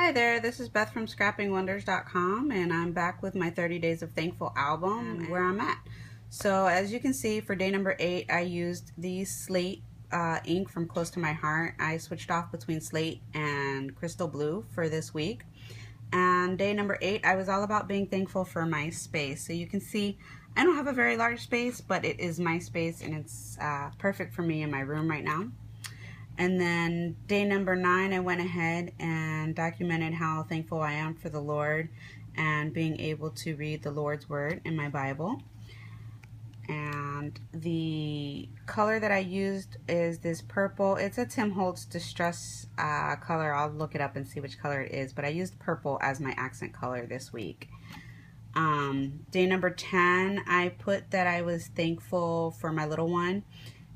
Hi there, this is Beth from scrappingwonders.com, and I'm back with my 30 Days of Thankful album and where I'm at. So as you can see, for day number 8, I used the slate ink from Close to My Heart. I switched off between slate and crystal blue for this week. And day number 8, I was all about being thankful for my space. So you can see I don't have a very large space, but it is my space, and it's perfect for me in my room right now. And then day number 9, I went ahead and documented how thankful I am for the Lord and being able to read the Lord's Word in my Bible. And the color that I used is this purple. It's a Tim Holtz Distress color. I'll look it up and see which color it is, but I used purple as my accent color this week. Day number 10, I put that I was thankful for my little one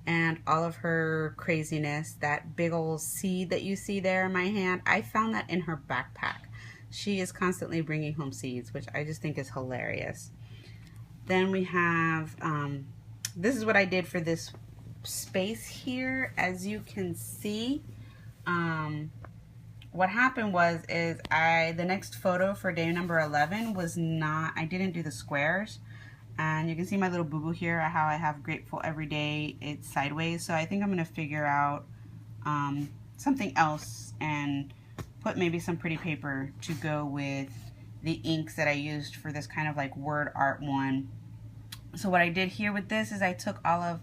and all of her craziness. That big old seed that you see there in my hand, I found that in her backpack. She is constantly bringing home seeds, which I just think is hilarious. Then we have, this is what I did for this space here. As you can see, what happened is the next photo for day number 11 was not, I didn't do the squares. And you can see my little boo-boo here, how I have grateful every day. It's sideways, so I think I'm going to figure out something else and put maybe some pretty paper to go with the inks that I used for this kind of like word art one. So what I did here with this is I took all of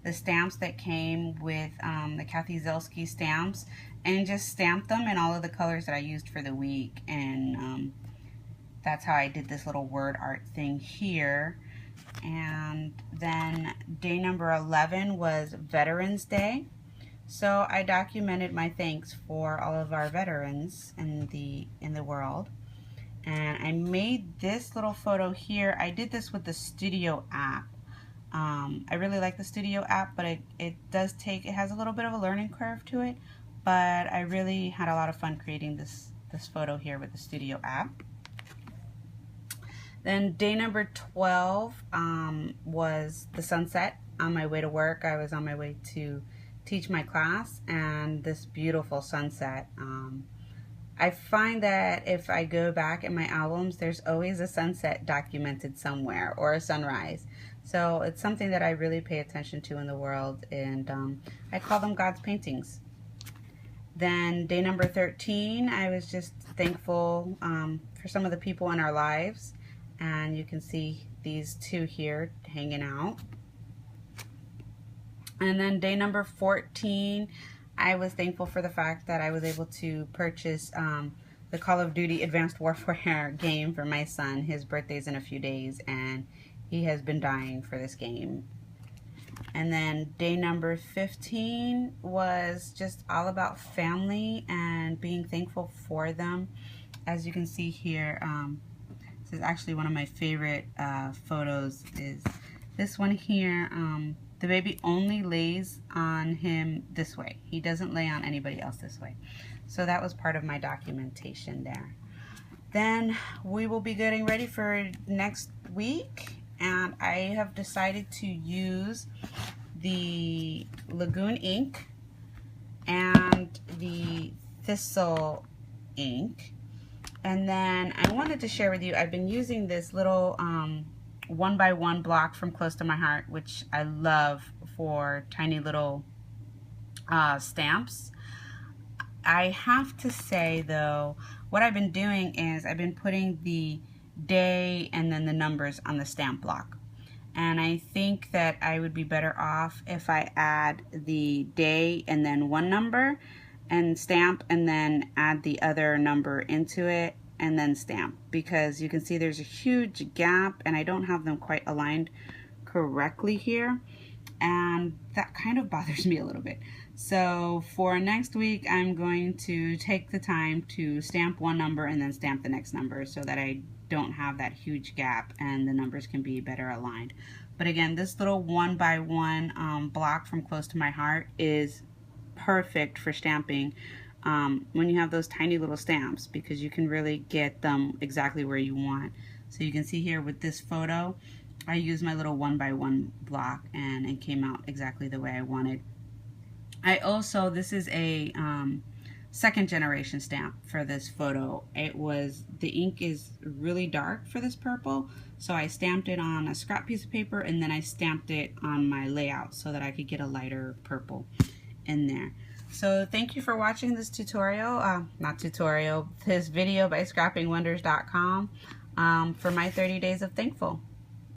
the stamps that came with the Kathy Zelski stamps and just stamped them in all of the colors that I used for the week. And that's how I did this little word art thing here. And then day number 11 was Veterans Day. So I documented my thanks for all of our veterans in the world. And I made this little photo here. I did this with the Studio app. I really like the Studio app, but it has a little bit of a learning curve to it. But I really had a lot of fun creating this photo here with the Studio app. Then day number 12 was the sunset on my way to work. I was on my way to teach my class, and this beautiful sunset. I find that if I go back in my albums, there's always a sunset documented somewhere, or a sunrise. So it's something that I really pay attention to in the world, and I call them God's paintings. Then day number 13, I was just thankful for some of the people in our lives. And you can see these two here hanging out. And then day number 14, I was thankful for the fact that I was able to purchase the Call of Duty Advanced Warfare game for my son. His birthday's in a few days, and he has been dying for this game. And then day number 15 was just all about family and being thankful for them. As you can see here, this is actually one of my favorite photos, is this one here. The baby only lays on him this way. He doesn't lay on anybody else this way. So that was part of my documentation there. Then we will be getting ready for next week, and I have decided to use the Lagoon ink and the Thistle ink. And then I wanted to share with you, I've been using this little 1x1 block from Close to My Heart, which I love for tiny little stamps. I have to say though, what I've been doing is I've been putting the day and then the numbers on the stamp block. And I think that I would be better off if I add the day and then one number and stamp, and then add the other number into it and then stamp, because you can see there's a huge gap and I don't have them quite aligned correctly here, and that kind of bothers me a little bit. So for next week, I'm going to take the time to stamp one number and then stamp the next number so that I don't have that huge gap and the numbers can be better aligned. But again, this little 1x1 block from Close to My Heart is perfect for stamping when you have those tiny little stamps, because you can really get them exactly where you want. So you can see here with this photo, I used my little 1x1 block and it came out exactly the way I wanted. I also, this is a second generation stamp for this photo. The ink is really dark for this purple, so I stamped it on a scrap piece of paper and then I stamped it on my layout so that I could get a lighter purple in there. So thank you for watching this tutorial, this video by scrappingwonders.com for my 30 Days of Thankful.